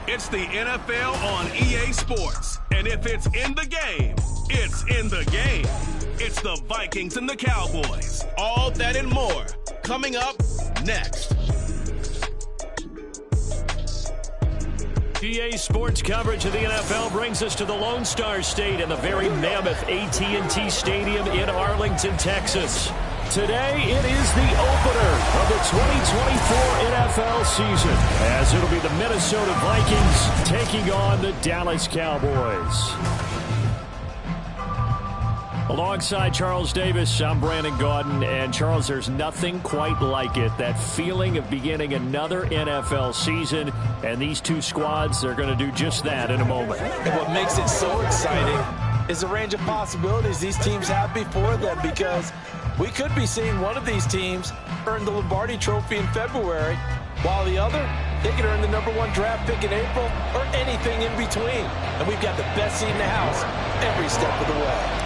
It's the NFL on EA Sports. And if it's in the game, it's in the game. It's the Vikings and the Cowboys. All that and more coming up next. EA Sports coverage of the NFL brings us to the Lone Star State and the very mammoth AT&T Stadium in Arlington, Texas. Today, it is the opener of the 2024 NFL season, as it'll be the Minnesota Vikings taking on the Dallas Cowboys. Alongside Charles Davis, I'm Brandon Gaudin. And Charles, there's nothing quite like it. That feeling of beginning another NFL season. And these two squads are going to do just that in a moment. And what makes it so exciting is the range of possibilities these teams have before them, because we could be seeing one of these teams earn the Lombardi Trophy in February, while the other, they could earn the #1 draft pick in April, or anything in between. And we've got the best seat in the house every step of the way.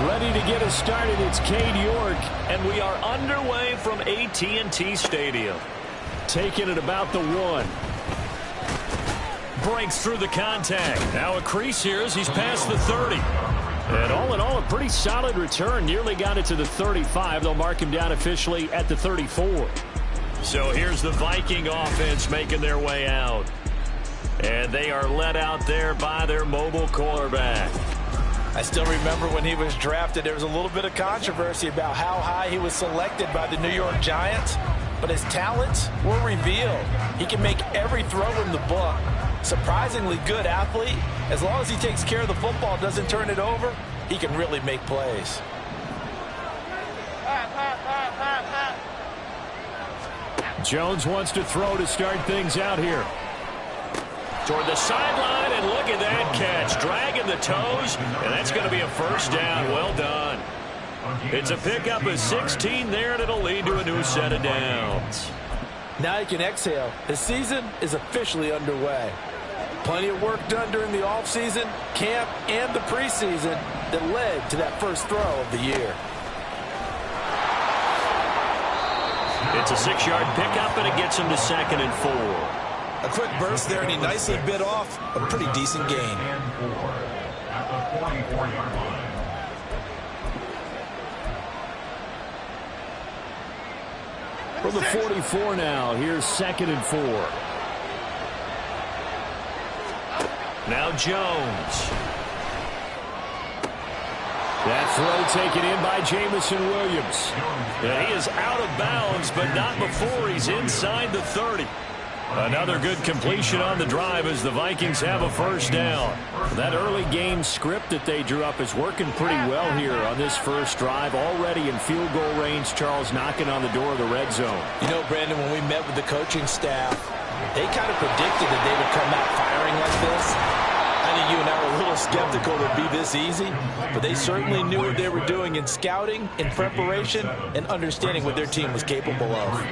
Ready to get us started, it's Cade York, and we are underway from AT&T Stadium. Taking it about the 1. Breaks through the contact. Now a crease here as he's past the 30. And all in all, a pretty solid return. Nearly got it to the 35. They'll mark him down officially at the 34. So here's the Viking offense making their way out. And they are led out there by their mobile quarterback. I still remember when he was drafted, there was a little bit of controversy about how high he was selected by the New York Giants, but his talents were revealed. He can make every throw in the book. Surprisingly good athlete. As long as he takes care of the football, doesn't turn it over, he can really make plays. Jones wants to throw to start things out here. Toward the sideline, and look at that catch. Dragging the toes, and that's going to be a first down. Well done. It's a pickup of 16 there, and it'll lead to a new set of downs. Now you can exhale. The season is officially underway. Plenty of work done during the offseason, camp, and the preseason that led to that first throw of the year. It's a 6-yard pickup, and it gets him to 2nd and 4. A quick burst there, and he nicely bit off a pretty decent gain. For the 44 now, here's 2nd and 4. Now Jones. That throw taken in by Jamison Williams. And he is out of bounds, but not before he's inside the 30. Another good completion on the drive as the Vikings have a first down. That early game script that they drew up is working pretty well here on this first drive. Already in field goal range, Charles knocking on the door of the red zone. You know, Brandon, when we met with the coaching staff, they kind of predicted that they would come out firing like this. I think you and I were a little skeptical that it would be this easy, but they certainly knew what they were doing in scouting, in preparation, and understanding what their team was capable of.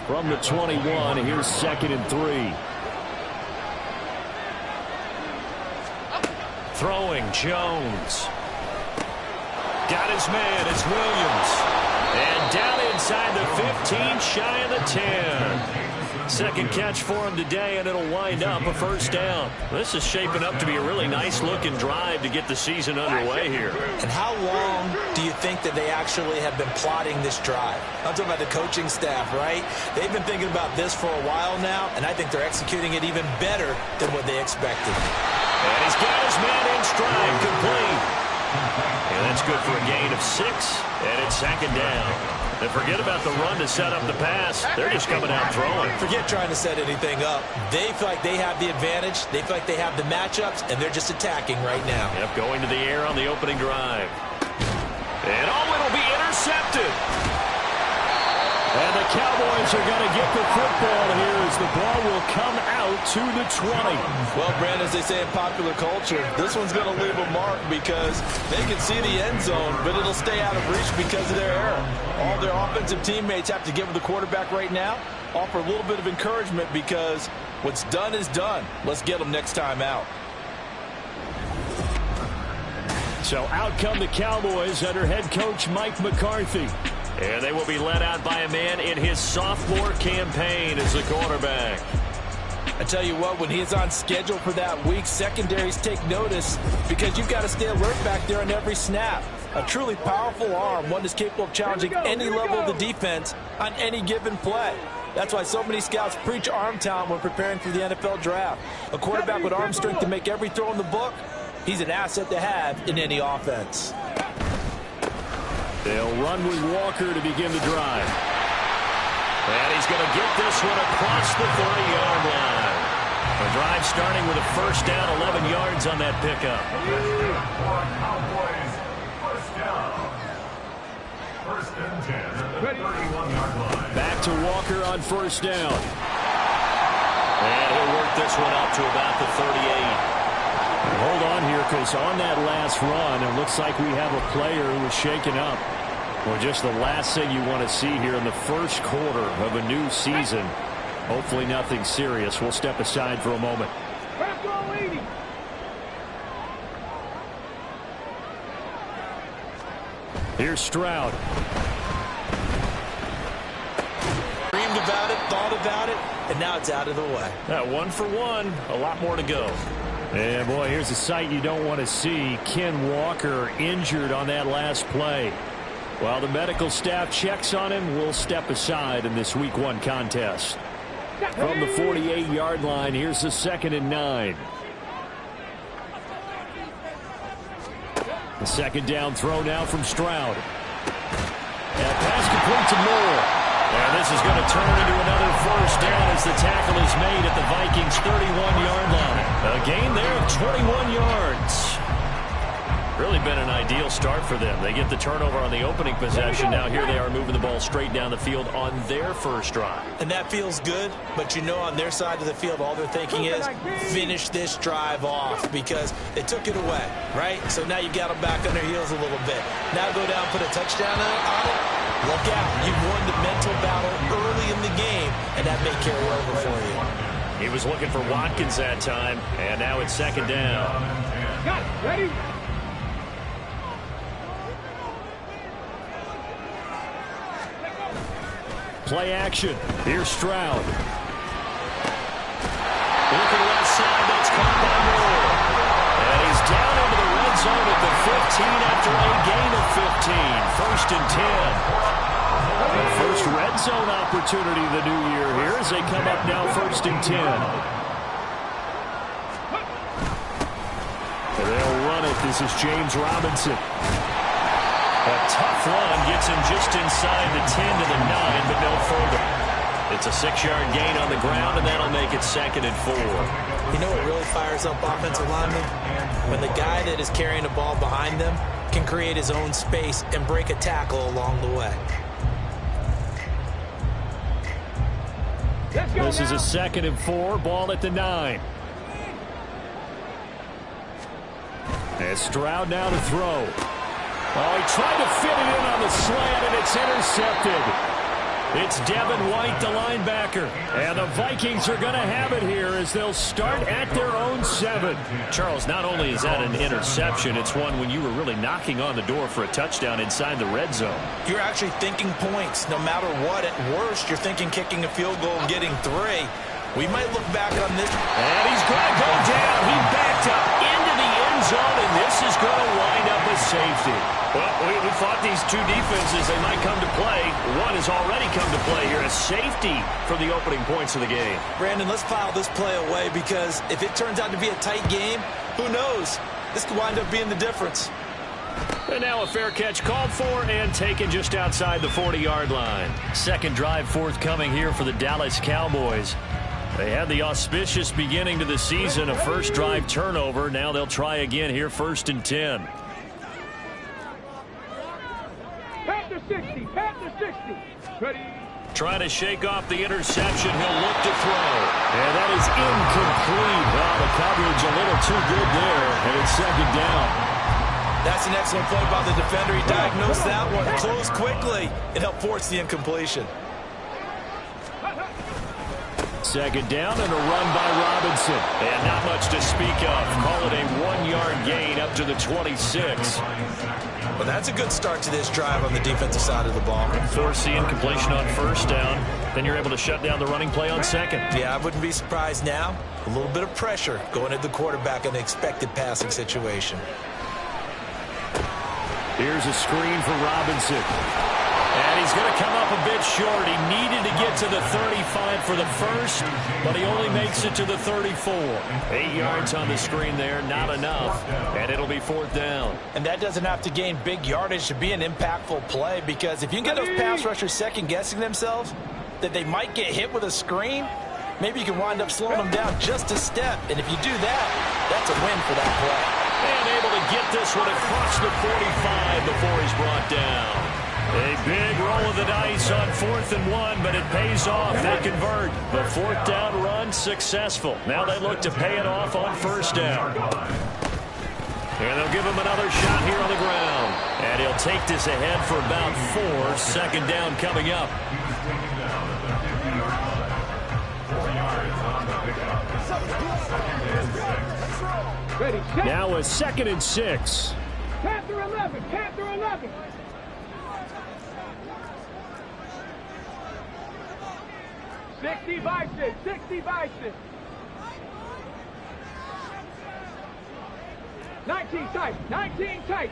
From the 21, here's 2nd and 3. Throwing, Jones. Got his man, it's Williams. And down inside the 15, shy of the 10. Second catch for him today, and it'll wind up a first down. This is shaping up to be a really nice-looking drive to get the season underway here. And how long do you think that they actually have been plotting this drive? I'm talking about the coaching staff, right? They've been thinking about this for a while now, and I think they're executing it even better than what they expected. And he's got his man in stride, complete. And that's good for a gain of 6, and it's 2nd down. And forget about the run to set up the pass. They're just coming out throwing. Forget trying to set anything up. They feel like they have the advantage. They feel like they have the matchups, and they're just attacking right now. Yep, going to the air on the opening drive. And it'll be intercepted. And the Cowboys are going to get the football here as the ball will come out to the 20. Well, Brandon, as they say in popular culture, this one's going to leave a mark because they can see the end zone, but it'll stay out of reach because of their error. All their offensive teammates have to give the quarterback right now, offer a little bit of encouragement because what's done is done. Let's get them next time out. So out come the Cowboys under head coach Mike McCarthy. And they will be led out by a man in his sophomore campaign as the quarterback. I tell you what, when he's on schedule for that week, secondaries take notice because you've got to stay alert back there on every snap. A truly powerful arm, one that's capable of challenging any level of the defense on any given play. That's why so many scouts preach arm talent when preparing for the NFL draft. A quarterback with arm strength to make every throw in the book, he's an asset to have in any offense. They'll run with Walker to begin the drive. And he's going to get this one across the 30-yard line. The drive starting with a first down, 11 yards on that pickup. COWBOYS, first down. First and 10 at the 31-yard line. Back to Walker on first down. And he'll work this one up to about the 38. Hold on here, because on that last run, it looks like we have a player who was shaken up. Well, just the last thing you want to see here in the first quarter of a new season. Hopefully nothing serious. We'll step aside for a moment. Here's Stroud. Dreamed about it, thought about it, and now it's out of the way. That 1 for 1. A lot more to go. And, boy, here's a sight you don't want to see. Ken Walker injured on that last play. While the medical staff checks on him, we'll step aside in this Week 1 contest. From the 48-yard line, here's the 2nd and 9. The second down throw now from Stroud. And pass complete to Moore. And this is going to turn into another first down as the tackle is made at the Vikings' 31-yard line. A gain there of 21 yards. Really been an ideal start for them. They get the turnover on the opening possession. Now here they are moving the ball straight down the field on their first drive. And that feels good, but you know on their side of the field all they're thinking is finish this drive off because they took it away, right? So now you got them back on their heels a little bit. Now go down, put a touchdown on it. Look out. You've won the mental battle early in the game, and that may carry over for you. He was looking for Watkins that time, and now it's second down. Got it. Ready? Play action. Here's Stroud. Looking left side. That's caught by Moore. And he's down into the red zone at the 15 after a gain of 15. First and 10. The first red zone opportunity of the new year here as they come up now first and 10. And they'll run it. This is James Robinson. A tough run gets him just inside the 10 to the 9, but no further. It's a 6-yard gain on the ground, and that'll make it second and 4. You know what really fires up offensive linemen? When the guy that is carrying the ball behind them can create his own space and break a tackle along the way. This is a second and 4, ball at the 9. And Stroud now to throw. Oh, he tried to fit it in on the slant, and it's intercepted. It's Devin White, the linebacker. And the Vikings are going to have it here as they'll start at their own 7. Charles, not only is that an interception, it's one when you were really knocking on the door for a touchdown inside the red zone. You're actually thinking points no matter what. At worst, you're thinking kicking a field goal and getting 3. We might look back on this. And he's going to go down. He backed up into the end zone, and this is going to wind up a safety. Well, we thought these two defenses, they might come to play. One has already come to play here. A safety for the opening points of the game. Brandon, let's file this play away because if it turns out to be a tight game, who knows? This could wind up being the difference. And now a fair catch called for and taken just outside the 40-yard line. Second drive forthcoming here for the Dallas Cowboys. They had the auspicious beginning to the season, a first drive turnover. Now they'll try again here, first and 10. Panther 60. Panther 60. Ready. Trying to shake off the interception. He'll look to throw. And that is incomplete. Well, the coverage a little too good there, and it's second down. That's an excellent play by the defender. He diagnosed that one, closed quickly, and helped force the incompletion. Second down and a run by Robinson. And not much to speak of. Call it a 1-yard gain up to the 26. Well, that's a good start to this drive on the defensive side of the ball. Force the incompletion on first down. Then you're able to shut down the running play on second. Yeah, I wouldn't be surprised now. A little bit of pressure going at the quarterback in the expected passing situation. Here's a screen for Robinson. And he's going to come up a bit short. He needed to get to the 35 for the first, but he only makes it to the 34. 8 yards on the screen there, not enough, and it'll be fourth down. And that doesn't have to gain big yardage to be an impactful play, because if you can get those pass rushers second-guessing themselves that they might get hit with a screen, maybe you can wind up slowing them down just a step. And if you do that, that's a win for that play. And able to get this one across the 45 before he's brought down. A big roll of the dice on 4th and 1, but it pays off. They convert. The fourth down run successful. Now they look to pay it off on first down. And they'll give him another shot here on the ground. And he'll take this ahead for about 4. Second down coming up. Now a 2nd and 6. Panther 11, Panther 11. 60 Vikings, 60 Vikings. 19 tight, 19 tight.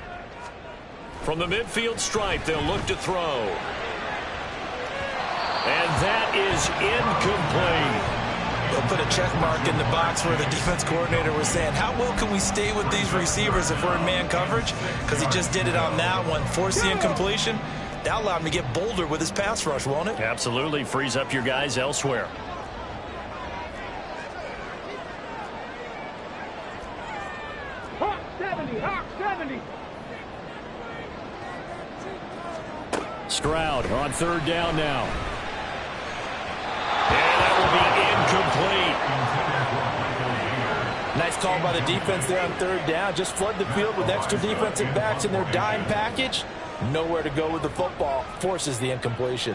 From the midfield stripe, they'll look to throw. And that is incomplete. They'll put a check mark in the box where the defense coordinator was saying, how well can we stay with these receivers if we're in man coverage? Because he just did it on that one, forced the incompletion. That allowed him to get bolder with his pass rush, won't it? Absolutely. Frees up your guys elsewhere. Hawk 70, Hawk 70. Stroud on third down now. And that will be incomplete. Nice call by the defense there on third down. Just flood the field with extra defensive backs in their dime package. Nowhere to go with the football. Forces the incompletion.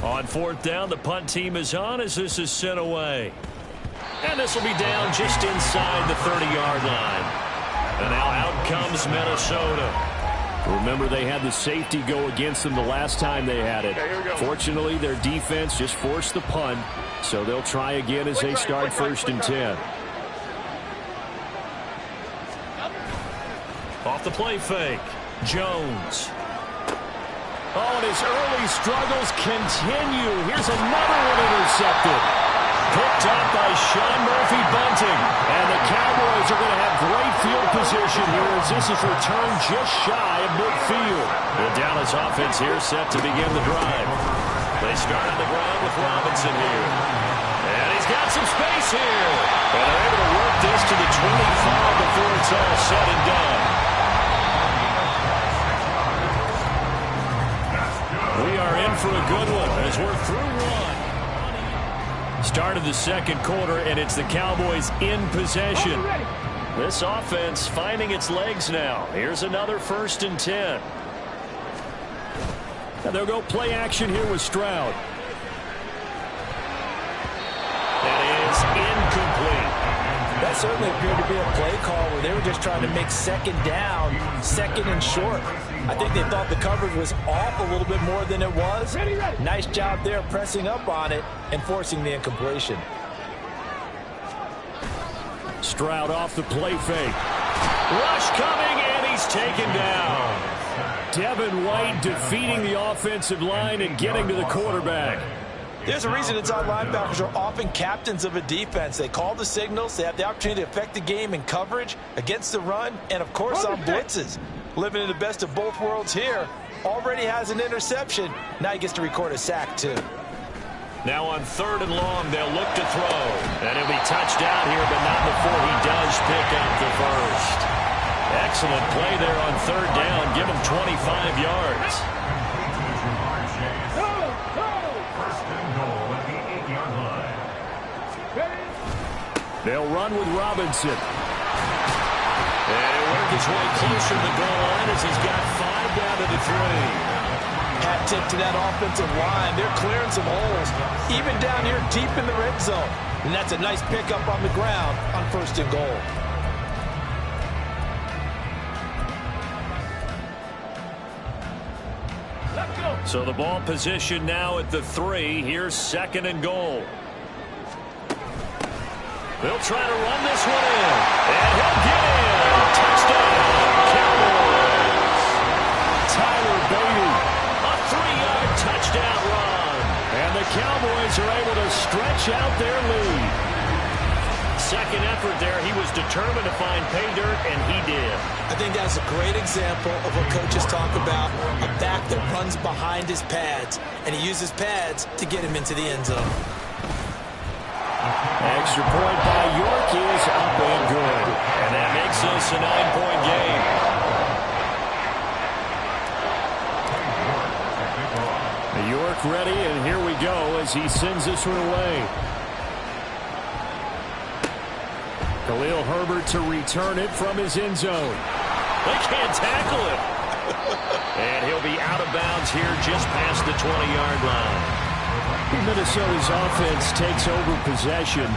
On fourth down, the punt team is on as this is sent away. And this will be down just inside the 30-yard line. And now out comes Minnesota. Remember, they had the safety go against them the last time they had it. Fortunately, their defense just forced the punt, so they'll try again as they start 1st and 10. Off the play fake, Jones. Oh, and his early struggles continue. Here's another one intercepted. Picked up by Sean Murphy Bunting. And the Cowboys are going to have great field position here as this is returned just shy of midfield. The Dallas offense here set to begin the drive. They start on the ground with Robinson here. And he's got some space here. And they're able to work this to the 25 before it's all said and done. We are in for a good one as we're through one. Start of the second quarter, and it's the Cowboys in possession. This offense finding its legs now. Here's another 1st and 10. And they'll go play action here with Stroud. That is incomplete. That certainly appeared to be a play call where they were just trying to make second down, 2nd and short. I think they thought the coverage was off a little bit more than it was. Nice job there pressing up on it and forcing the incompletion. Stroud off the play fake. Rush coming, and he's taken down. Devin White defeating the offensive line and getting to the quarterback. There's a reason inside linebackers are often captains of a defense. They call the signals. They have the opportunity to affect the game in coverage, against the run, and, of course, on blitzes. Living in the best of both worlds here. Already has an interception. Now he gets to record a sack, too. Now on 3rd and long, they'll look to throw. And he'll be touched down here, but not before he does pick up the first. Excellent play there on 3rd down. Give him 25 yards. They'll run with Robinson. And he'll work his way closer to the goal line as he's got 5 down to the 3. Hat tip to that offensive line. They're clearing some holes, even down here deep in the red zone. And that's a nice pickup on the ground on 1st and goal. So the ball position now at the 3. Here's 2nd and goal. They'll try to run this one in. And he'll get in. Touchdown, Cowboys. Tyler Beatty, a 3-yard touchdown run. And the Cowboys are able to stretch out their lead. Second effort there, he was determined to find pay dirt, and he did. I think that's a great example of what coaches talk about, a back that runs behind his pads, and he uses pads to get him into the end zone. Extra point by York is up and good. And that makes this a 9-point game. York ready, and here we go as he sends this one away. Khalil Herbert to return it from his end zone. They can't tackle it. And he'll be out of bounds here just past the 20-yard line. Minnesota's offense takes over possession.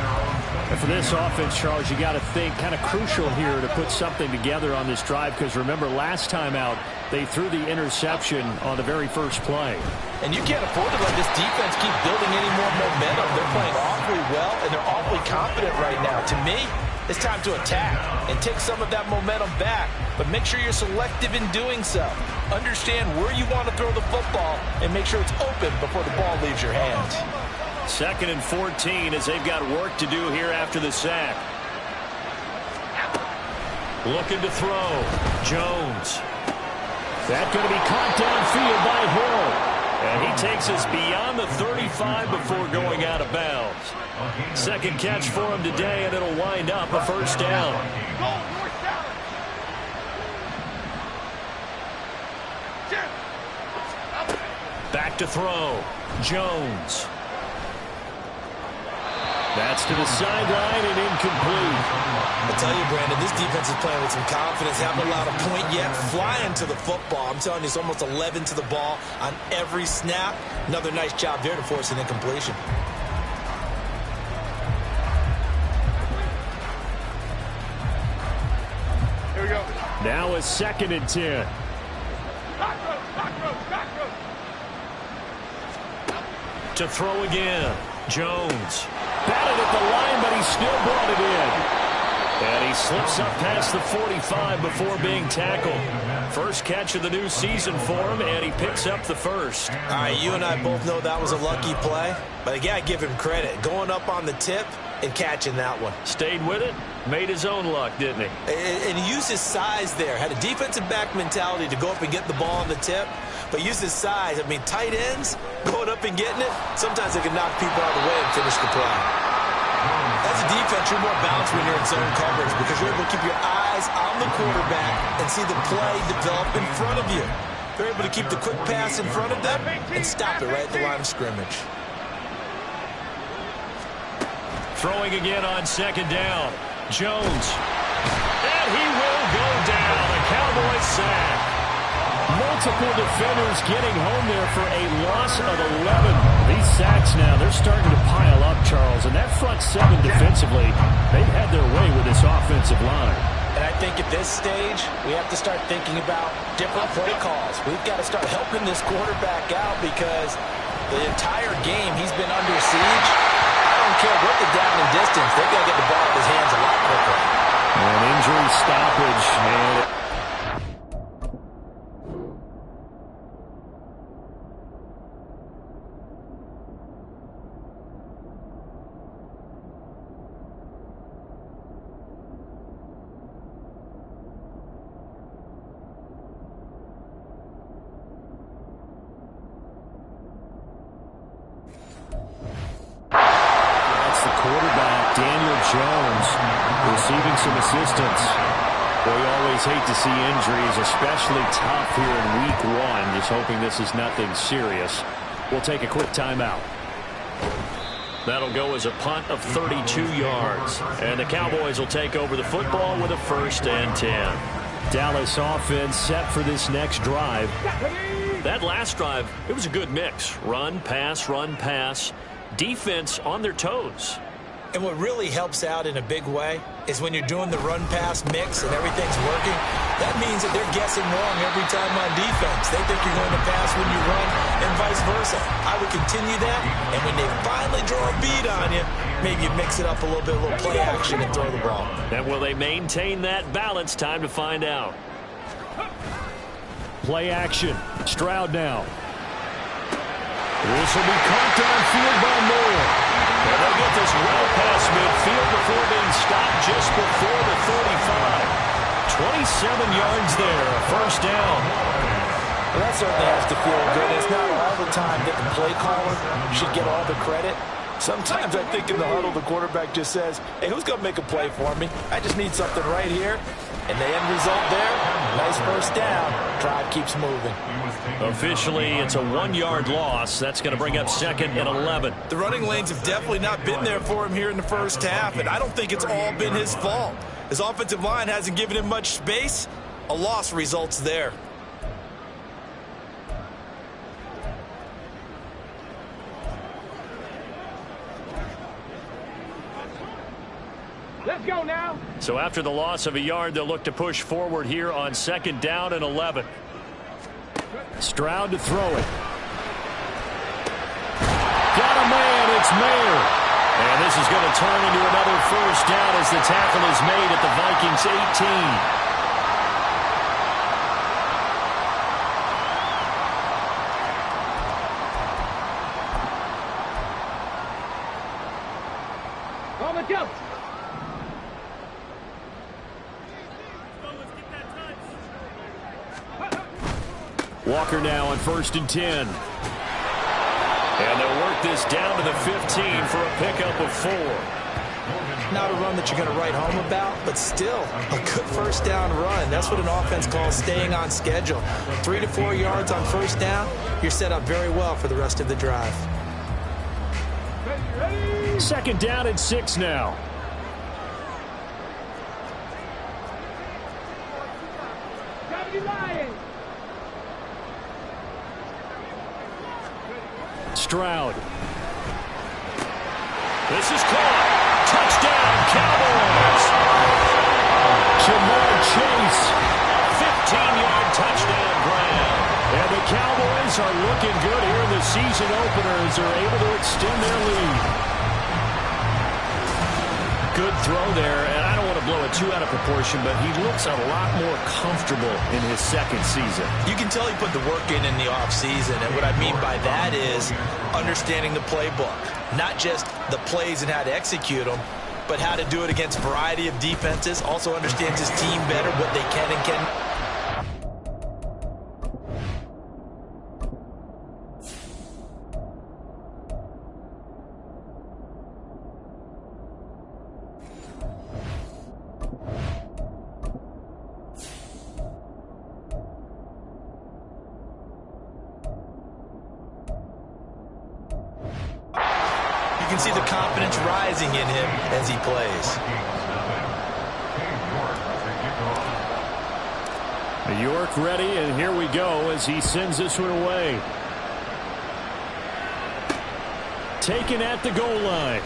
And for this offense, Charles, you got to think kind of crucial here to put something together on this drive, because remember last time out they threw the interception on the very first play. And you can't afford to let this defense keep building any more momentum. They're playing awfully well, and they're awfully confident right now. To me, it's time to attack and take some of that momentum back, but make sure you're selective in doing so. Understand where you want to throw the football and make sure it's open before the ball leaves your hands. 2nd and 14 as they've got work to do here after the sack. Looking to throw. Jones. That's going to be caught downfield by Hill. And he takes us beyond the 35 before going out of bounds. Second catch for him today, and it'll wind up a first down. Back to throw. Jones. That's to the sideline and incomplete. I tell you, Brandon, this defense is playing with some confidence. Haven't allowed a point yet. Flying to the football. I'm telling you, it's almost 11 to the ball on every snap. Another nice job there to force an incompletion. Here we go. Now a 2nd and 10. To throw again. Jones. Batted at the line, but he still brought it in. And he slips up past the 45 before being tackled. First catch of the new season for him, and he picks up the first. All right, you and I both know that was a lucky play, but I got to give him credit. Going up on the tip and catching that one. Stayed with it, made his own luck, didn't he? And he used his size there. Had a defensive back mentality to go up and get the ball on the tip, but used his size. I mean, tight ends, going up and getting it, sometimes they can knock people out of the way and finish the play. As a defense, you're more balanced when you're in zone coverage because you're able to keep your eyes on the quarterback and see the play develop in front of you. They're able to keep the quick pass in front of them and stop it right at the line of scrimmage. Throwing again on 2nd down. Jones. And he will go down. A Cowboys sack. Multiple defenders getting home there for a loss of 11. These sacks now, they're starting to pile up, Charles. And that front 7 defensively, they've had their way with this offensive line. And I think at this stage, we have to start thinking about different play calls. We've got to start helping this quarterback out because the entire game he's been under siege. I don't care what the down and distance. They've got to get the ball out of his hands a lot quicker. An injury stoppage, and receiving some assistance. We always hate to see injuries, especially tough here in week 1. Just hoping this is nothing serious. We'll take a quick timeout. That'll go as a punt of 32 yards. And the Cowboys will take over the football with a 1st and 10. Dallas offense set for this next drive. That last drive, it was a good mix. Run, pass, defense on their toes. And what really helps out in a big way is when you're doing the run-pass mix and everything's working, that means that they're guessing wrong every time on defense. They think you're going to pass when you run and vice versa. I would continue that, and when they finally draw a bead on you, maybe you mix it up a little bit, a little play action and throw the ball. And will they maintain that balance? Time to find out. Play action. Stroud now. This will be caught downfield by Moore. And they'll get this well past midfield before being stopped just before the 35. 27 yards there, first down. Well, that certainly has to feel good. It's not all the time that the play caller should get all the credit. Sometimes I think in the huddle, the quarterback just says, hey, who's going to make a play for me? I just need something right here. And the end result there, nice first down. Drive keeps moving. Officially, it's a 1-yard loss. That's going to bring up 2nd and 11. The running lanes have definitely not been there for him here in the first half, and I don't think it's all been his fault. His offensive line hasn't given him much space. A loss results there. Let's go now. So after the loss of a yard, they'll look to push forward here on 2nd down and 11. Stroud to throw it. Got a man, it's Mayer. And this is going to turn into another first down as the tackle is made at the Vikings 18. On the jump. Walker now on 1st and 10. And they'll work this down to the 15 for a pickup of 4. Not a run that you're going to write home about, but still a good first down run. That's what an offense calls staying on schedule. 3 to 4 yards on first down, you're set up very well for the rest of the drive. 2nd down and 6 now. Stroud. This is caught. Touchdown, Cowboys. Jamar Chase. 15-yard touchdown grab. And the Cowboys are looking good here in the season opener as they're able to extend their lead. Good throw there, and I don't want to blow it too out of proportion, but he looks a lot more comfortable in his 2nd season. You can tell he put the work in the offseason, and what I mean by that is understanding the playbook. Not just the plays and how to execute them, but how to do it against a variety of defenses. Also understands his team better, what they can and can't. You can see the confidence rising in him as he plays. York ready, and here we go as he sends this one away. Taken at the goal line.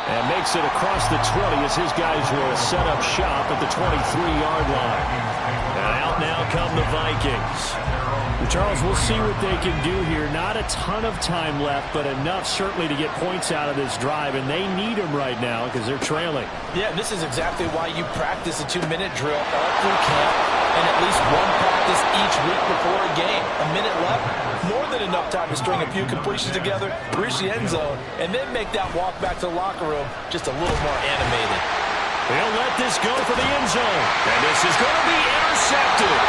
And makes it across the 20 as his guys will set up shop at the 23-yard line. And out now come the Vikings. Charles, we'll see what they can do here. Not a ton of time left, but enough certainly to get points out of this drive, and they need them right now because they're trailing. Yeah, this is exactly why you practice a 2-minute drill all through camp and at least one practice each week before a game. A minute left, more than enough time to string a few completions together, reach the end zone, and then make that walk back to the locker room just a little more animated. He'll let this go for the end zone. And this is going to be intercepted.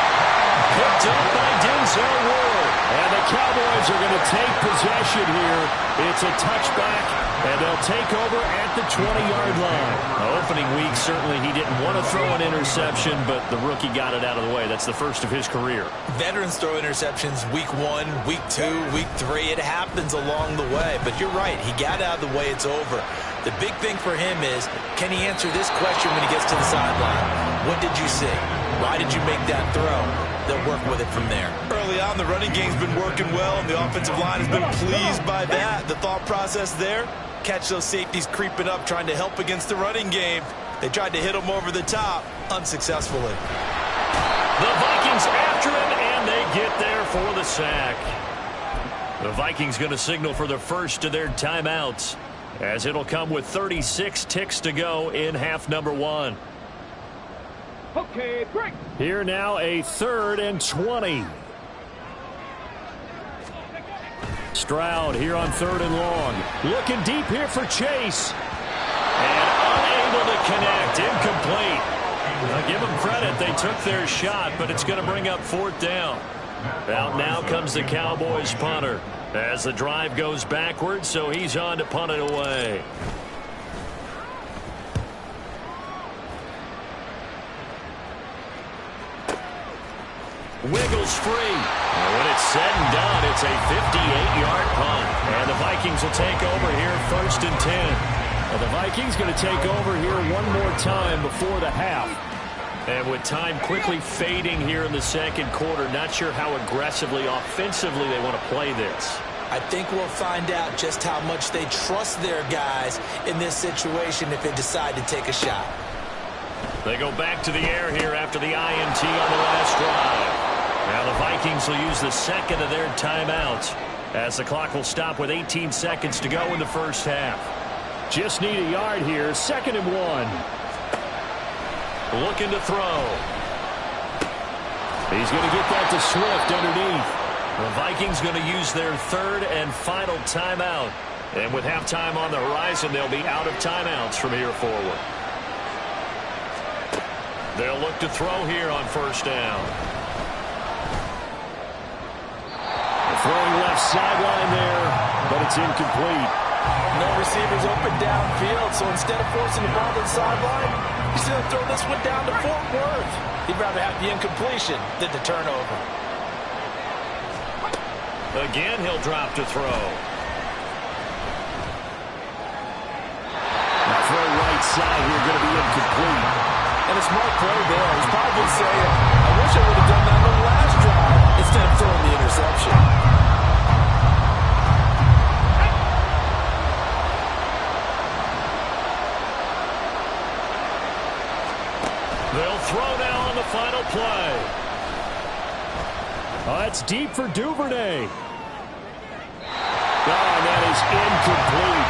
Picked up by Denzel Ward. And the Cowboys are going to take possession here. It's a touchback, and they'll take over at the 20-yard line. Opening week, certainly he didn't want to throw an interception, but the rookie got it out of the way. That's the first of his career. Veterans throw interceptions week 1, week 2, week 3. It happens along the way. But you're right. He got out of the way. It's over. The big thing for him is, can he answer this question when he gets to the sideline? What did you see? Why did you make that throw? They'll work with it from there. Early on, the running game's been working well, and the offensive line has been pleased by that. The thought process there, catch those safeties creeping up, trying to help against the running game. They tried to hit him over the top, unsuccessfully. The Vikings after him, and they get there for the sack. The Vikings going to signal for the first of their timeouts, as it'll come with 36 ticks to go in half number 1. Okay, break. Here now a 3rd and 20. Stroud here on 3rd and long. Looking deep here for Chase. And unable to connect. Incomplete. I'll give them credit. They took their shot, but it's going to bring up 4th down. Out now comes the Cowboys punter as the drive goes backwards, so he's on to punt it away. Wiggles free. And when it's said and done, it's a 58-yard punt. And the Vikings will take over here 1st and 10. Well, the Vikings going to take over here one more time before the half. And with time quickly fading here in the second quarter, not sure how aggressively, offensively they want to play this. I think we'll find out just how much they trust their guys in this situation if they decide to take a shot. They go back to the air here after the INT on the last drive. Now the Vikings will use the second of their timeouts as the clock will stop with 18 seconds to go in the first half. Just need a yard here. 2nd and 1. Looking to throw. He's going to get that to Swift underneath. The Vikings going to use their 3rd and final timeout. And with halftime on the horizon, they'll be out of timeouts from here forward. They'll look to throw here on 1st down. Throwing left sideline there, but it's incomplete. No receivers open downfield, so instead of forcing the ball to the sideline, he's going to throw this one down to Fort Worth. He'd rather have the incompletion than the turnover. Again, he'll drop to throw. The throw right side here going to be incomplete. And a smart play there. He's probably saying, I wish I would have done that on the last drive instead of throwing the interception. They'll throw now on the final play. Oh, that's deep for Duvernay. Oh, that is incomplete.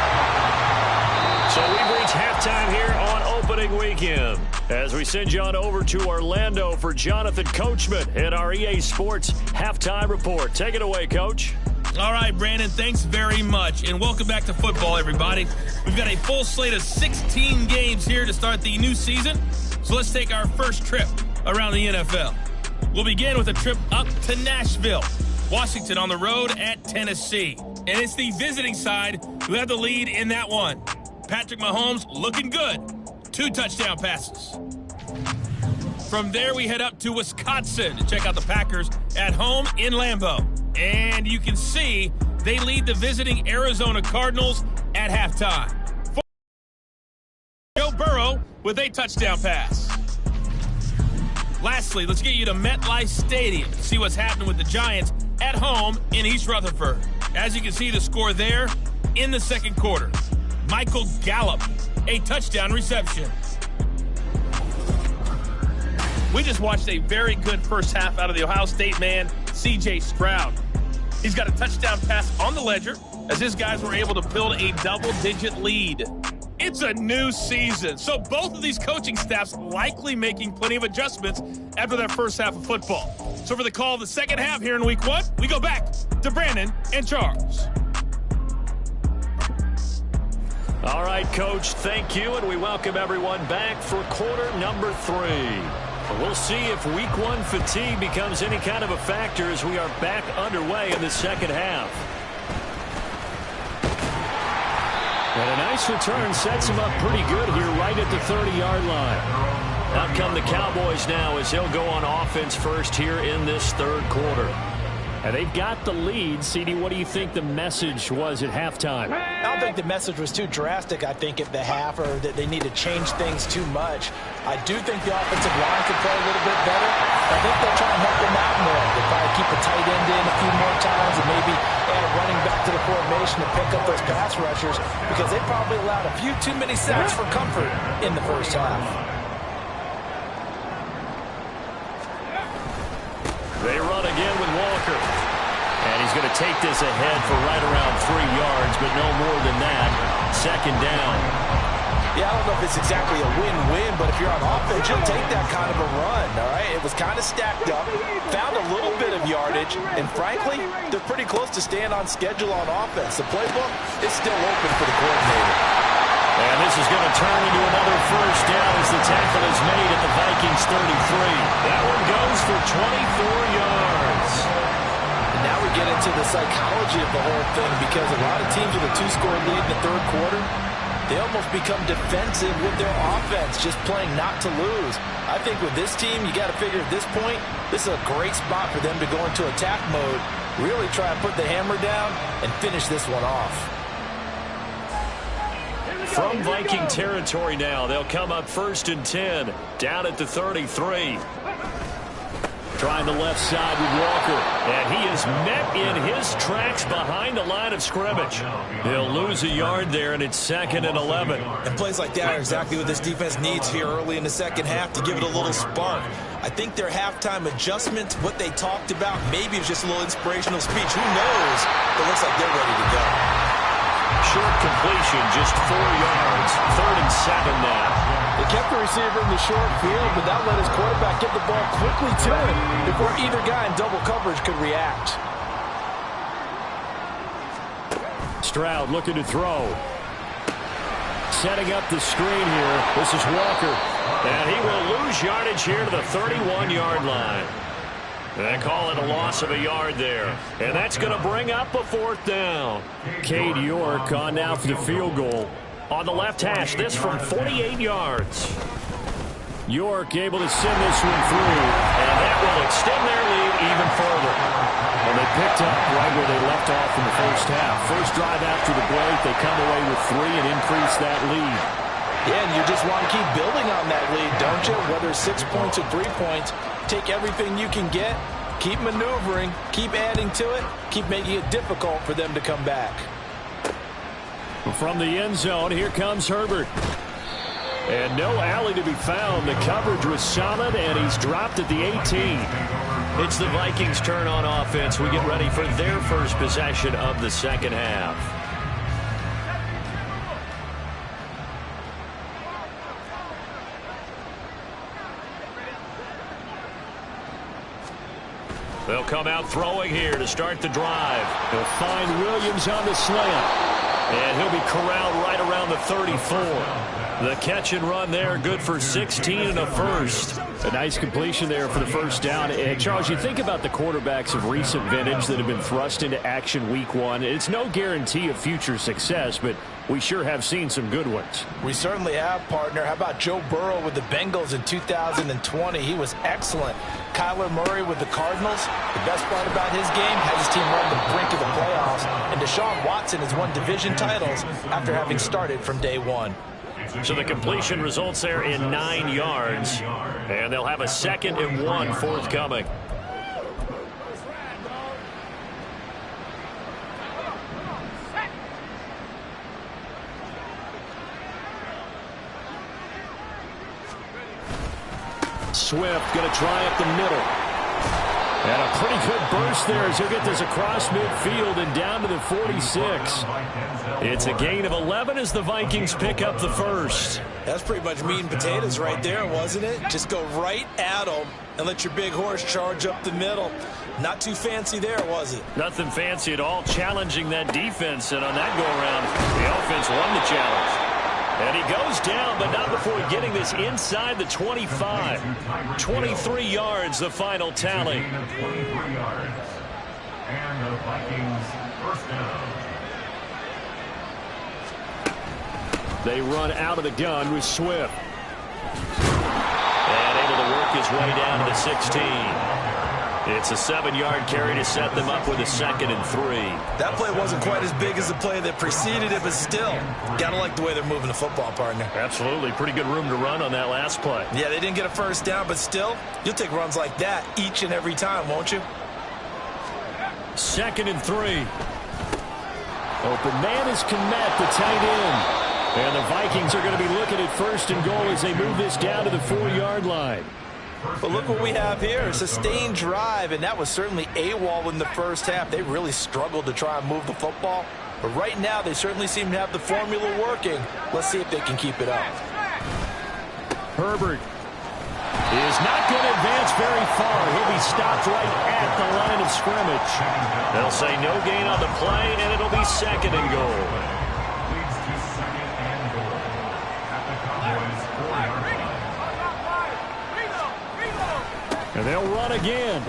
So we've reached halftime here on opening weekend as we send you on over to Orlando for Jonathan Coachman at our EA Sports Halftime Report. Take it away, Coach. All right, Brandon, thanks very much, and welcome back to football, everybody. We've got a full slate of 16 games here to start the new season, so let's take our first trip around the NFL. We'll begin with a trip up to Nashville, Washington on the road at Tennessee, and it's the visiting side who have the lead in that one. Patrick Mahomes looking good. 2 touchdown passes. From there, we head up to Wisconsin to check out the Packers at home in Lambeau. And you can see they lead the visiting Arizona Cardinals at halftime. Joe Burrow with a touchdown pass. Lastly, let's get you to MetLife Stadium to see what's happening with the Giants at home in East Rutherford. As you can see, the score there in the second quarter. Michael Gallup, a touchdown reception. We just watched a very good first half out of the Ohio State man, C.J. Stroud. He's got a touchdown pass on the ledger as his guys were able to build a double-digit lead. It's a new season, so both of these coaching staffs likely making plenty of adjustments after that first half of football. So for the call of the second half here in Week 1, we go back to Brandon and Charles. All right, Coach, thank you, and we welcome everyone back for quarter number 3. We'll see if Week 1 fatigue becomes any kind of a factor as we are back underway in the second half. And a nice return sets him up pretty good here right at the 30-yard line. Out come the Cowboys now as they'll go on offense first here in this third quarter. And they've got the lead. CD, what do you think the message was at halftime? I don't think the message was too drastic, I think, at the half, or that they need to change things too much. I do think the offensive line could play a little bit better. I think they'll try and help them out more. They'll probably keep a tight end in a few more times and maybe add a running back to the formation to pick up those pass rushers, because they probably allowed a few too many sacks for comfort in the first half. They run again with Walker. And he's going to take this ahead for right around 3 yards, but no more than that. Second down. Yeah, I don't know if it's exactly a win-win, but if you're on offense, you'll take that kind of a run, all right? It was kind of stacked up, found a little bit of yardage, and frankly, they're pretty close to staying on schedule on offense. The playbook is still open for the coordinator. And this is going to turn into another first down as the tackle is made at the Vikings 33. That one goes for 24 yards. And now we get into the psychology of the whole thing, because a lot of teams with a 2-score lead in the third quarter, they almost become defensive with their offense, just playing not to lose. I think with this team, you got to figure at this point, this is a great spot for them to go into attack mode, really try and put the hammer down and finish this one off. From Viking territory now, they'll come up 1st and 10, down at the 33. Trying the left side with Walker. And he is met in his tracks behind the line of scrimmage. He'll lose a yard there, and it's 2nd and 11. And plays like that are exactly what this defense needs here early in the second half to give it a little spark. I think their halftime adjustments, what they talked about, maybe it was just a little inspirational speech. Who knows? It looks like they're ready to go. Short completion, just 4 yards. 3rd and 7 now. They kept the receiver in the short field, but that let his quarterback get the ball quickly to him before either guy in double coverage could react. Stroud looking to throw. Setting up the screen here. This is Walker. And he will lose yardage here to the 31-yard line. They call it a loss of a yard there. And that's going to bring up a 4th down. Cade York on now for the field goal. On the left hash, this from 48 yards. York able to send this one through. And that will extend their lead even further. Well, they picked up right where they left off in the first half. First drive after the break, they come away with 3 and increase that lead. Yeah, and you just want to keep building on that lead, don't you? Whether it's 6 points or 3 points, take everything you can get, keep maneuvering, keep adding to it, keep making it difficult for them to come back. From the end zone, here comes Herbert. And no alley to be found. The coverage was solid, and he's dropped at the 18. It's the Vikings' turn on offense. We get ready for their first possession of the second half. They'll come out throwing here to start the drive. They'll find Williams on the slant. And he'll be corralled right around the 34. The catch and run there, good for 16 and a first. A nice completion there for the first down. And Charles, you think about the quarterbacks of recent vintage that have been thrust into action week 1. It's no guarantee of future success, but we sure have seen some good ones. We certainly have, partner. How about Joe Burrow with the Bengals in 2020? He was excellent. Kyler Murray with the Cardinals. The best part about his game has his team run the brink of the playoffs. And Deshaun Watson has won division titles after having started from day 1. So the completion results there in 9 yards. And they'll have a 2nd and 1 forthcoming. Swift going to try up the middle. And a pretty good burst there as he'll get this across midfield and down to the 46. It's a gain of 11 as the Vikings pick up the first. That's pretty much meat and potatoes right there, wasn't it? Just go right at them and let your big horse charge up the middle. Not too fancy there, was it? Nothing fancy at all, challenging that defense. And on that go-around, the offense won the challenge. And he goes down, but not before getting this inside the 25. 23 yards, the final tally. 23 yards. And the Vikings first down. They run out of the gun with Swift. And able to work his way down to the 16. It's a 7-yard carry to set them up with a 2nd and 3. That play wasn't quite as big as the play that preceded it, but still, gotta like the way they're moving the football, partner. Absolutely. Pretty good room to run on that last play. Yeah, they didn't get a first down, but still, you'll take runs like that each and every time, won't you? 2nd and 3. Open man is Kmet, the tight end. And the Vikings are going to be looking at 1st and goal as they move this down to the 4-yard line. But look what we have here, a sustained drive, and that was certainly AWOL in the first half. They really struggled to try and move the football. But right now, they certainly seem to have the formula working. Let's see if they can keep it up. Herbert is not going to advance very far. He'll be stopped right at the line of scrimmage. They'll say no gain on the play, and it'll be 2nd and goal. Leads to 2nd and goal at the Cowboys' 4-yard line. And they'll run again.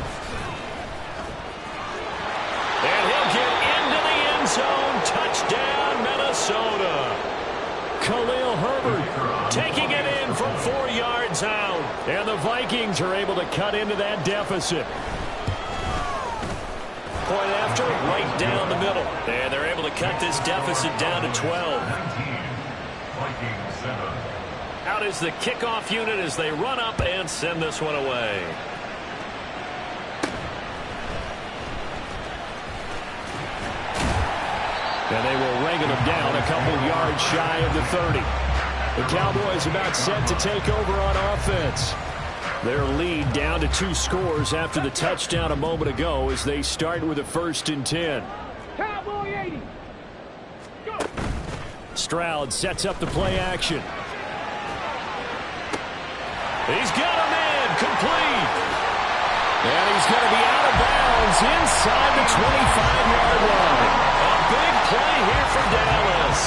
And he'll get into the end zone. Touchdown, Minnesota. Khalil Herbert Taking it in from 4 yards out. And the Vikings are able to cut into that deficit. Point after, right down the middle. And they're able to cut this deficit down to 12. 19, Vikings 7. Out is the kickoff unit as they run up and send this one away. And they will wrangle them down a couple yards shy of the 30. The Cowboys about set to take over on offense. Their lead down to 2 scores after the touchdown a moment ago as they start with a 1st and 10. Cowboy 80. Go. Stroud sets up the play action. He's got a man complete. And he's going to be out of bounds inside the 25-yard line. A big play here for Dallas.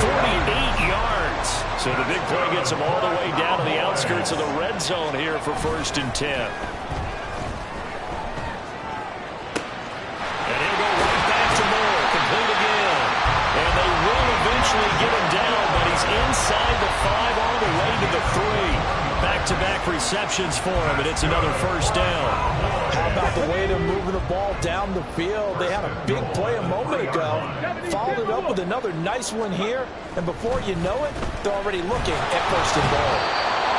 48 yards. So the big play gets them all the way down to the outskirts of the red zone here for 1st and 10. And he'll go right back to Moore. Complete again. And they will eventually get him down, but he's inside the 5 all the way to the 3. Back-to-back receptions for him, and it's another 1st down. How about the way they're moving the ball down the field? They had a big play a moment ago, followed it up with another nice one here, and before you know it, they're already looking at 1st and goal.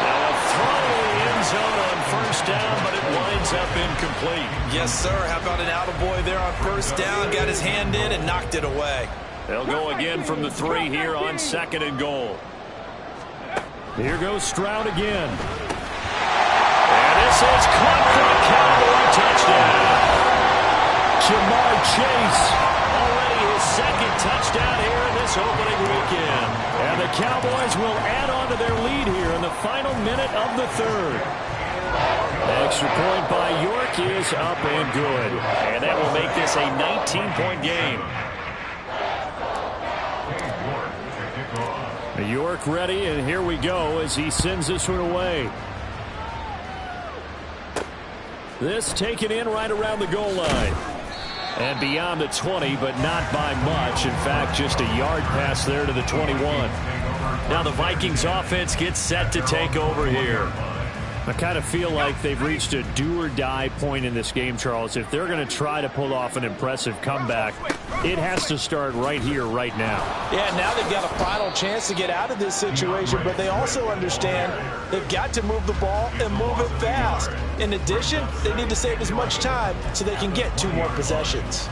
Now a throw in the end zone on 1st down, but it winds up incomplete. Yes, sir. How about an attaboy there on 1st down? Got his hand in and knocked it away. They'll go again from the 3 here on 2nd and goal. Here goes Stroud again. And this is caught for a Cowboy touchdown. Jamar Chase. Already his 2nd touchdown here in this opening weekend. And the Cowboys will add on to their lead here in the final minute of the 3rd. Extra point by York is up and good. And that will make this a 19-point game. York ready, and here we go as he sends this one away. This taken in right around the goal line. And beyond the 20, but not by much. In fact, just a yard pass there to the 21. Now the Vikings offense gets set to take over here. I kind of feel like they've reached a do-or-die point in this game, Charles. If they're going to try to pull off an impressive comeback, it has to start right here, right now. Yeah, now they've got a final chance to get out of this situation, but they also understand they've got to move the ball and move it fast. In addition, they need to save as much time so they can get 2 more possessions.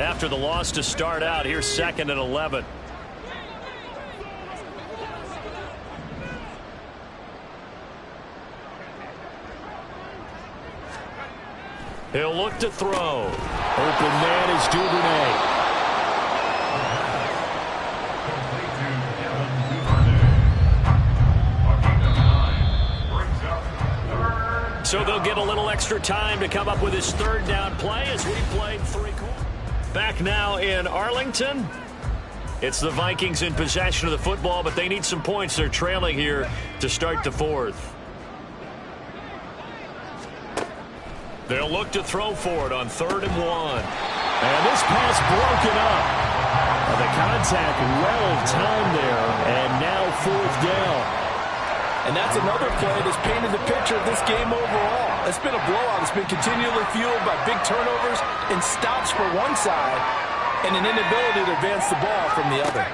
After the loss to start out, here's 2nd and 11. He'll look to throw. Open man is Duvernay. So they'll get a little extra time to come up with his 3rd down play as we played 3 quarters. Back now in Arlington. It's the Vikings in possession of the football, but they need some points. They're trailing here to start the 4th. They'll look to throw for it on 3rd and 1. And this pass broken up. The contact well timed there, and now 4th down. And that's another play that's painted the picture of this game overall. It's been a blowout. It's been continually fueled by big turnovers and stops for one side and an inability to advance the ball from the other.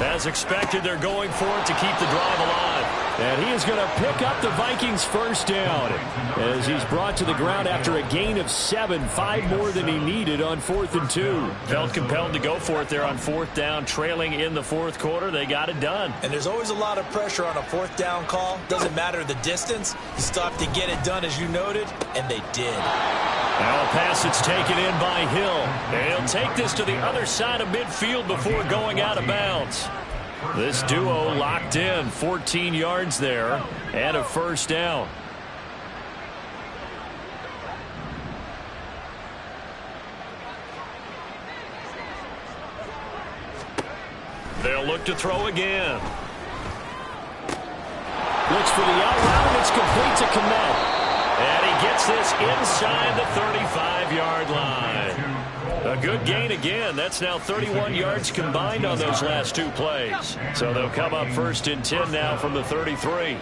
As expected, they're going for it to keep the drive alive. And he is going to pick up the Vikings first down as he's brought to the ground after a gain of 7, 5 more than he needed on 4th and 2. Felt compelled to go for it there on 4th down, trailing in the 4th quarter. They got it done. And there's always a lot of pressure on a 4th down call. Doesn't matter the distance. You stop to get it done, as you noted, and they did. Now a pass that's taken in by Hill. And he'll take this to the other side of midfield before going out of bounds. This duo locked in, 14 yards there, and a first down. They'll look to throw again. Looks for the out route, and it's complete to Kmet. And he gets this inside the 35-yard line. A good gain again. That's now 31 yards combined on those last 2 plays. So they'll come up 1st and 10 now from the 33.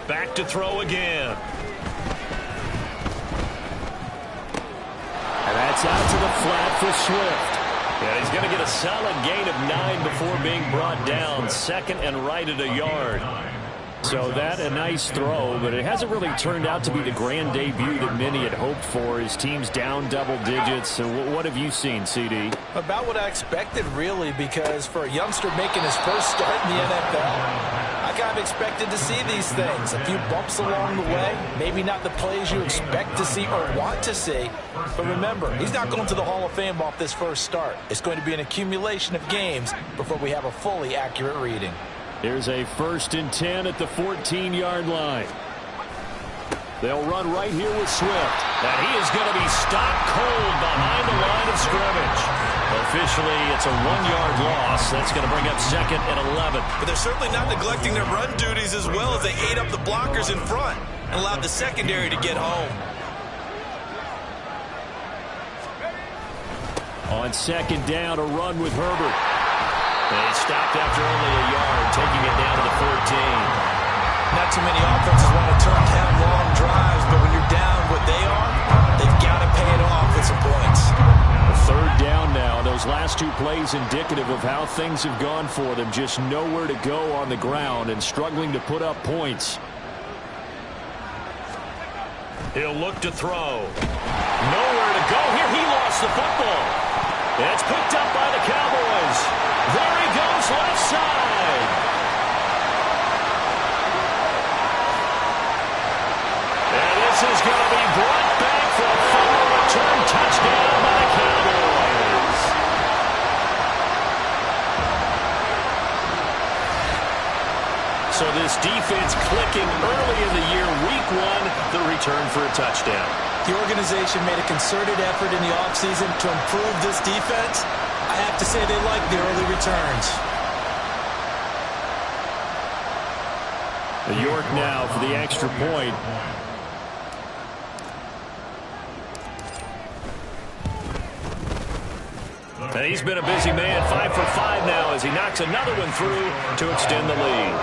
Back to throw again. And that's out to the flat for Swift. And he's going to get a solid gain of 9 before being brought down. 2nd and right at a yard. So that a nice throw, but it hasn't really turned out to be the grand debut that many had hoped for. His team's down double digits. So what have you seen, CD? About what I expected, really, because for a youngster making his first start in the NFL, I kind of expected to see these things. A few bumps along the way, maybe not the plays you expect to see or want to see. But remember, he's not going to the Hall of Fame off this first start. It's going to be an accumulation of games before we have a fully accurate reading. Here's a 1st and 10 at the 14-yard line. They'll run right here with Swift. And he is going to be stopped cold behind the line of scrimmage. Officially, it's a 1-yard loss. That's going to bring up 2nd and 11. But they're certainly not neglecting their run duties as well as they ate up the blockers in front and allowed the secondary to get home. On 2nd down, a run with Herbert. And he stopped after only a yard, taking it down to the 14. Not too many offenses want to turn down long drives, but when you're down what they are, they've got to pay it off with some points. 3rd down now. Those last 2 plays indicative of how things have gone for them. Just nowhere to go on the ground and struggling to put up points. He'll look to throw. Nowhere to go here. He lost the football. It's picked up by the Cowboys. There he goes, left side. And this is going to be brought back for a fumble return touchdown by the Cowboys. So this defense clicking early in the year, week 1, the return for a touchdown. The organization made a concerted effort in the offseason to improve this defense. I have to say they like the early returns. York now for the extra point. And he's been a busy man, 5 for 5 now as he knocks another one through to extend the lead.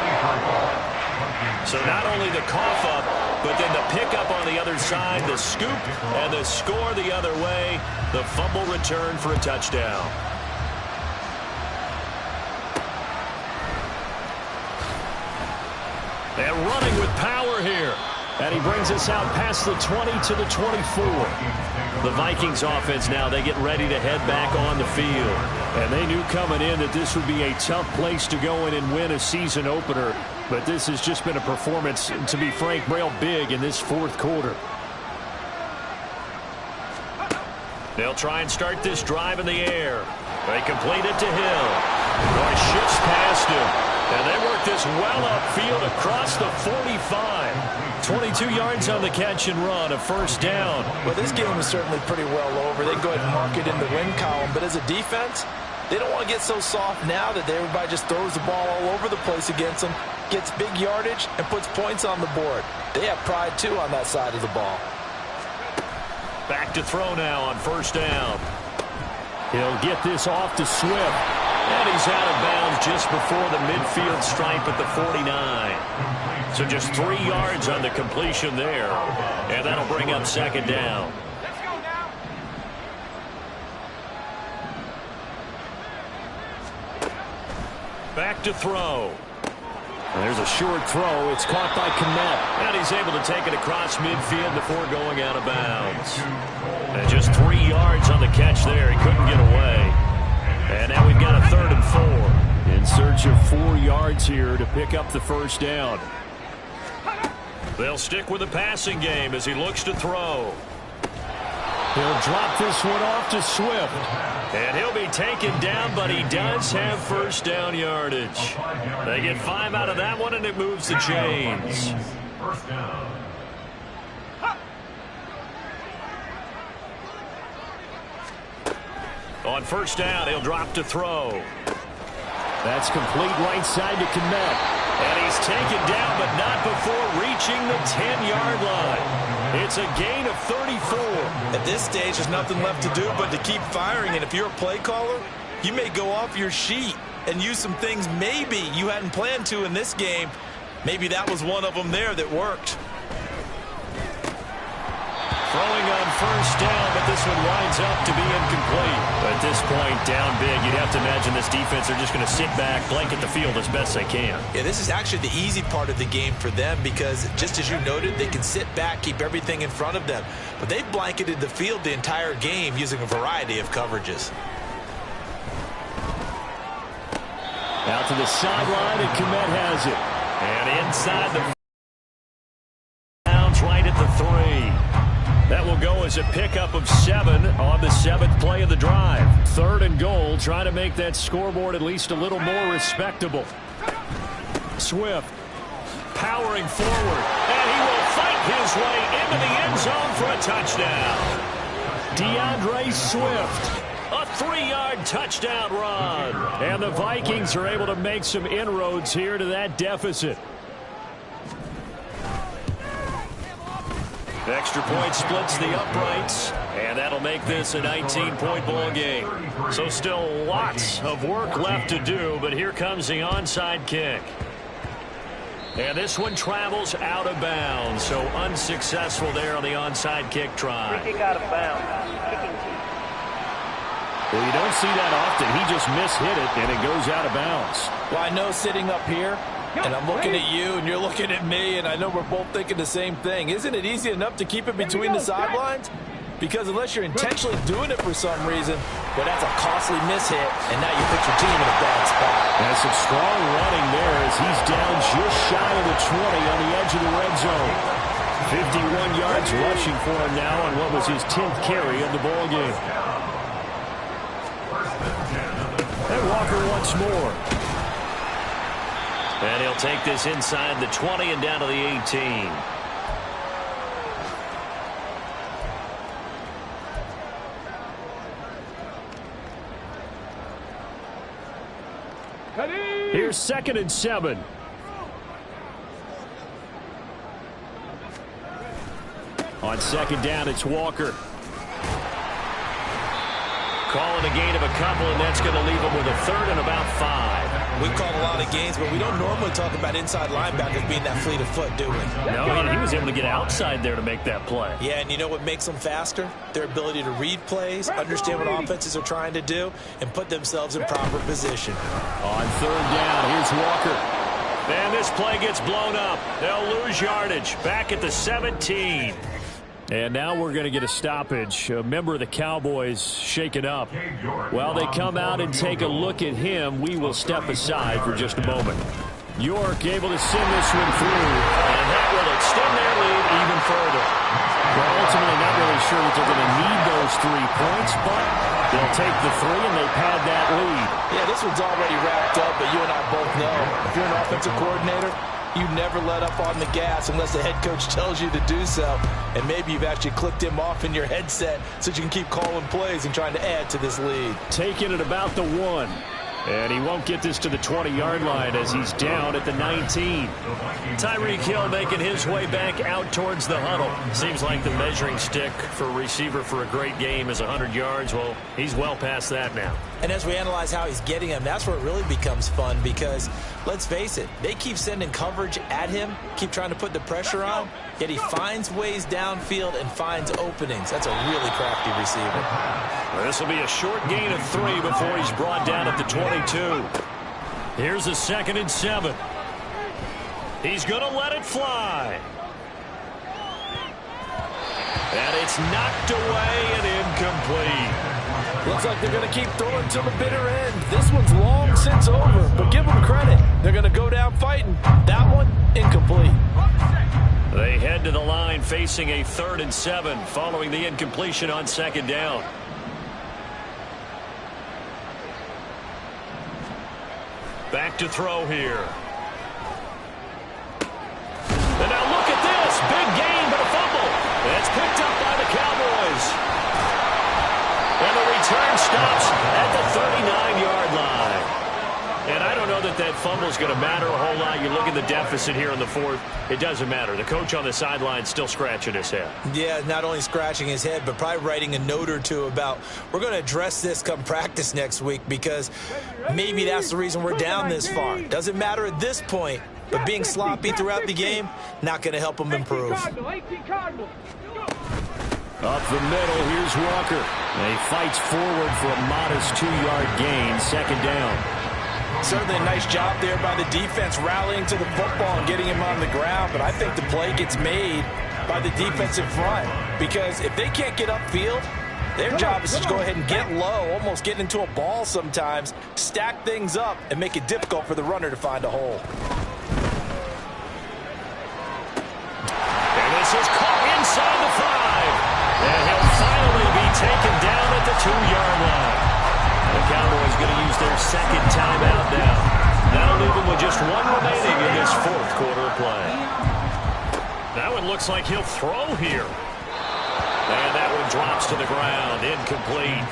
So not only the cough up, but then the pickup on the other side, the scoop, and the score the other way, the fumble return for a touchdown. And running with power here. And he brings us out past the 20 to the 24. The Vikings offense now, they get ready to head back on the field. And they knew coming in that this would be a tough place to go in and win a season opener. But this has just been a performance, to be frank, real big in this 4th quarter. They'll try and start this drive in the air. They complete it to Hill. Boy, shifts past him. And they work this well upfield across the 45. 22 yards on the catch and run, a first down. Well, this game is certainly pretty well over. They can go ahead and mark it in the win column. But as a defense, they don't want to get so soft now that everybody just throws the ball all over the place against them, gets big yardage, and puts points on the board. They have pride, too, on that side of the ball. Back to throw now on first down. He'll get this off to Swift. And he's out of bounds just before the midfield stripe at the 49. So just 3 yards on the completion there. And that'll bring up second down. Back to throw. There's a short throw. It's caught by Kmet. And he's able to take it across midfield before going out of bounds. And just 3 yards on the catch there. He couldn't get away. And now we've got a 3rd and 4. In search of 4 yards here to pick up the first down. They'll stick with the passing game as he looks to throw. He'll drop this one off to Swift. And he'll be taken down, but he does have first down yardage. They get 5 out of that one, and it moves the chains. First down. On first down, he'll drop to throw. That's complete right side to Kmet. And he's taken down, but not before reaching the 10-yard line. It's a gain of 34. At this stage, there's nothing left to do but to keep firing. And if you're a play caller, you may go off your sheet and use some things maybe you hadn't planned to in this game. Maybe that was one of them there that worked. Throwing on first down, but this one winds up to be incomplete. At this point, down big, you'd have to imagine this defense are just going to sit back, blanket the field as best they can. Yeah, this is actually the easy part of the game for them because, just as you noted, they can sit back, keep everything in front of them. But they've blanketed the field the entire game using a variety of coverages. Out to the sideline, and Kmet has it. And inside the bounds right at the 3. That will go as a pickup of 7 on the 7th play of the drive. 3rd and goal, trying to make that scoreboard at least a little more respectable. Swift powering forward, and he will fight his way into the end zone for a touchdown. DeAndre Swift. A 3-yard touchdown run. And the Vikings are able to make some inroads here to that deficit. Extra point splits the uprights, and that'll make this a 19-point ball game. So still lots of work left to do, but here comes the onside kick. And this one travels out of bounds, so unsuccessful there on the onside kick try. Free kick out of bounds. Kicking team. Well, you don't see that often. He just mishit it, and it goes out of bounds. Well, I know sitting up here, and I'm looking at you, and you're looking at me, and I know we're both thinking the same thing. Isn't it easy enough to keep it between the sidelines? Because unless you're intentionally doing it for some reason, well, that's a costly mishit, and now you put your team in a bad spot. That's some strong running there as he's down just shy of the 20 on the edge of the red zone. 51 yards rushing for him now on what was his 10th carry of the ball game. And Walker once more. And he'll take this inside the 20 and down to the 18. Here's 2nd and 7. On 2nd down, it's Walker. Calling a gain of a couple, and that's going to leave him with a 3rd and about 5. We've called a lot of games, but we don't normally talk about inside linebackers being that fleet of foot, do we? No, he was able to get outside there to make that play. Yeah, and you know what makes them faster? Their ability to read plays, understand what offenses are trying to do, and put themselves in proper position. On 3rd down, here's Walker. And this play gets blown up. They'll lose yardage. Back at the 17. And now we're going to get a stoppage. A member of the Cowboys shaken up. While they come out and take a look at him, we will step aside for just a moment. York able to send this one through. And that will extend their lead even further. Well, ultimately not really sure that they're going to need those 3 points, but they'll take the 3 and they pad that lead. Yeah, this one's already wrapped up, but you and I both know if you're an offensive coordinator, you never let up on the gas unless the head coach tells you to do so. And maybe you've actually clicked him off in your headset so you can keep calling plays and trying to add to this lead. Taking it about the 1. And he won't get this to the 20-yard line as he's down at the 19. Tyreek Hill making his way back out towards the huddle. Seems like the measuring stick for a receiver for a great game is 100 yards. Well, he's well past that now. And as we analyze how he's getting him, that's where it really becomes fun because, let's face it, they keep sending coverage at him, keep trying to put the pressure on, yet he finds ways downfield and finds openings. That's a really crafty receiver. Well, this will be a short gain of 3 before he's brought down at the 22. Here's a 2nd and 7. He's going to let it fly. And it's knocked away and incomplete. Looks like they're going to keep throwing to the bitter end. This one's long since over, but give them credit. They're going to go down fighting. That one, incomplete. They head to the line facing a 3rd and 7 following the incompletion on 2nd down. Back to throw here. And now look at this. Big gain, but a fumble. That's picked up by the Cowboys. And the return stops at the 39-yard line. And I don't know that that fumble is going to matter a whole lot. You look at the deficit here in the 4th. It doesn't matter. The coach on the sideline still scratching his head. Yeah, not only scratching his head, but probably writing a note or two about we're going to address this come practice next week because maybe that's the reason we're down this far. Doesn't matter at this point, but being sloppy throughout the game, not going to help them improve. Up the middle, here's Walker. And he fights forward for a modest 2-yard gain, 2nd down. Certainly a nice job there by the defense rallying to the football and getting him on the ground, but I think the play gets made by the defensive front because if they can't get upfield, their job is to go ahead and get low, almost get into a ball sometimes, stack things up, and make it difficult for the runner to find a hole. And this is caught inside the 5. And he'll finally be taken down at the 2-yard line. The Cowboys going to use their 2nd timeout now. That'll leave them with just 1 remaining in this 4th quarter of play. That one looks like he'll throw here. And that one drops to the ground. Incomplete.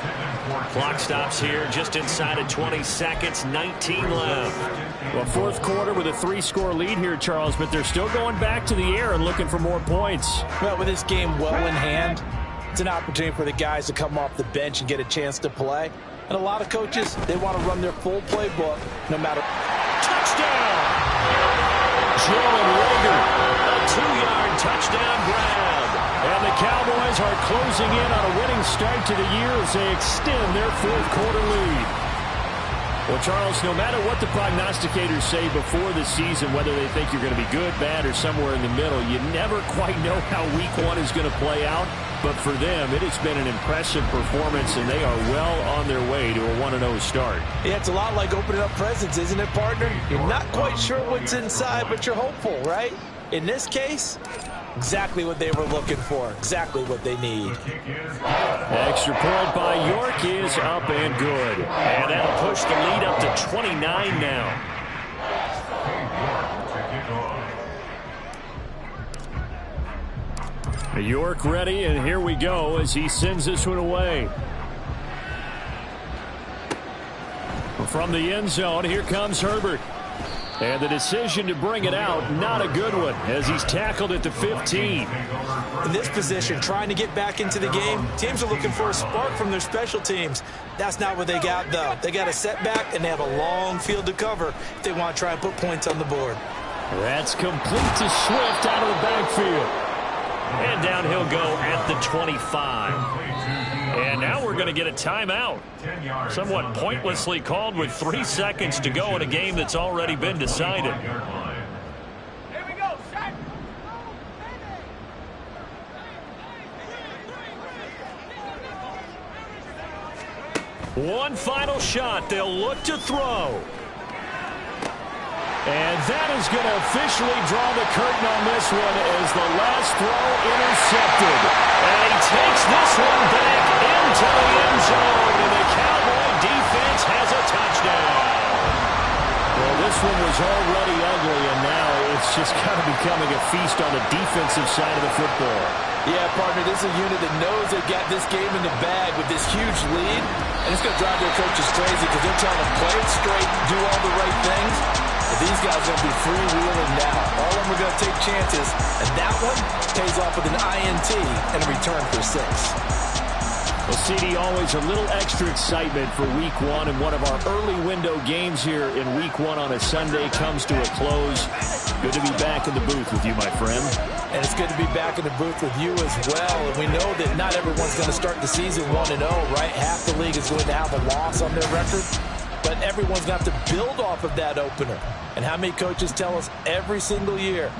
Clock stops here just inside of 20 seconds. 19 left. Well, 4th quarter with a 3-score lead here, Charles, but they're still going back to the air and looking for more points. Well, with this game well in hand, it's an opportunity for the guys to come off the bench and get a chance to play. And a lot of coaches, they want to run their full playbook no matter. Touchdown! Jalen Reagor, a 2-yard touchdown grab. And the Cowboys are closing in on a winning start to the year as they extend their 4th quarter lead. Well, Charles, no matter what the prognosticators say before the season, whether they think you're going to be good, bad, or somewhere in the middle, you never quite know how week 1 is going to play out. But for them, it has been an impressive performance, and they are well on their way to a 1-0 start. Yeah, it's a lot like opening up presents, isn't it, partner? You're not quite sure what's inside, but you're hopeful, right? In this case, exactly what they were looking for, exactly what they need. Extra point by York is up and good. And that'll push the lead up to 29 now. York ready, and here we go as he sends this one away. From the end zone, here comes Herbert. And the decision to bring it out, not a good one, as he's tackled at the 15. In this position, trying to get back into the game, teams are looking for a spark from their special teams. That's not what they got, though. They got a setback, and they have a long field to cover if they want to try and put points on the board. That's complete to Swift out of the backfield. And down he'll go at the 25. And now we're going to get a timeout. Somewhat pointlessly called with 3 seconds to go in a game that's already been decided. Here we go, set. One final shot. They'll look to throw. And that is going to officially draw the curtain on this one as the last throw intercepted. And he takes this one back into the end zone, and the Cowboy defense has a touchdown. Well, this one was already ugly, and now it's just kind of becoming a feast on the defensive side of the football. Yeah, partner, this is a unit that knows they've got this game in the bag with this huge lead, and it's going to drive their coaches crazy because they're trying to play it straight, do all the right things. But these guys are going to be freewheeling now. All of them are going to take chances, and that one pays off with an INT and a return for 6. Well, CD, always a little extra excitement for Week 1, and one of our early window games here in Week 1 on a Sunday comes to a close. Good to be back in the booth with you, my friend. And it's good to be back in the booth with you as well. And we know that not everyone's going to start the season 1-0, right? Half the league is going to have a loss on their record. But everyone's going to have to build off of that opener. And how many coaches tell us every single year,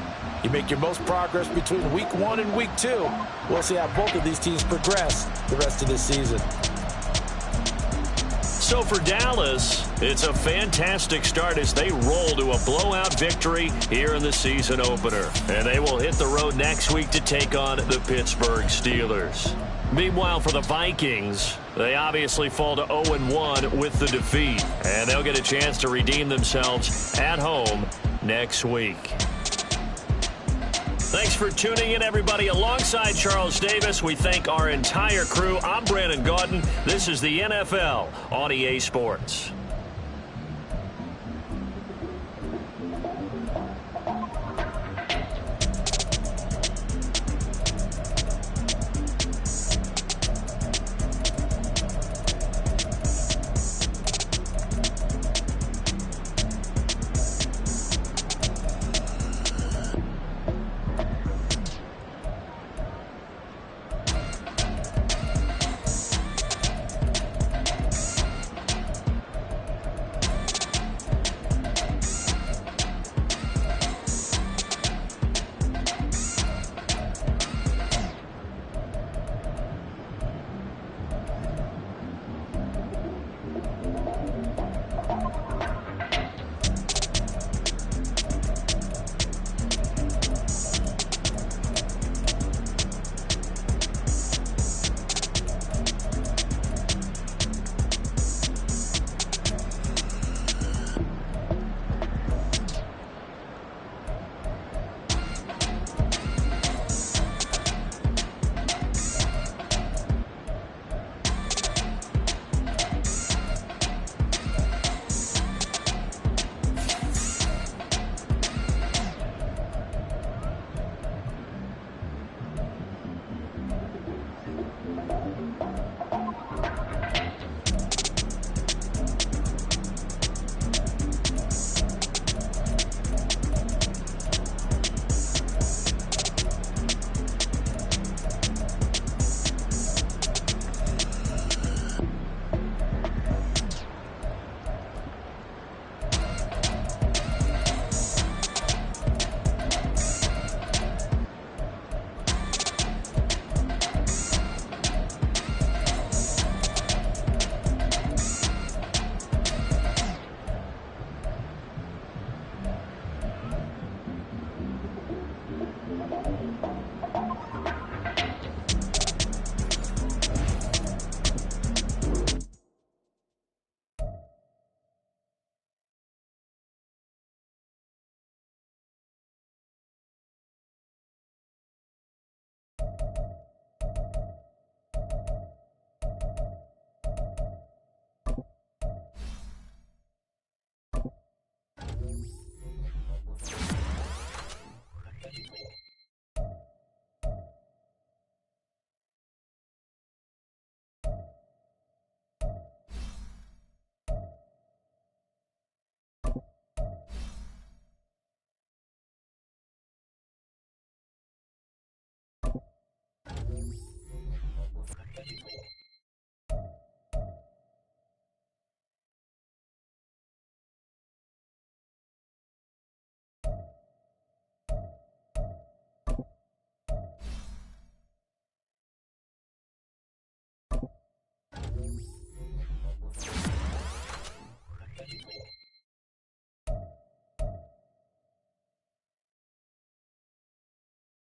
you make your most progress between Week 1 and Week 2. We'll see how both of these teams progress the rest of this season. So for Dallas, it's a fantastic start as they roll to a blowout victory here in the season opener. And they will hit the road next week to take on the Pittsburgh Steelers. Meanwhile, for the Vikings, they obviously fall to 0-1 with the defeat. And they'll get a chance to redeem themselves at home next week. Thanks for tuning in, everybody. Alongside Charles Davis, we thank our entire crew. I'm Brandon Gaudin. This is the NFL on EA Sports.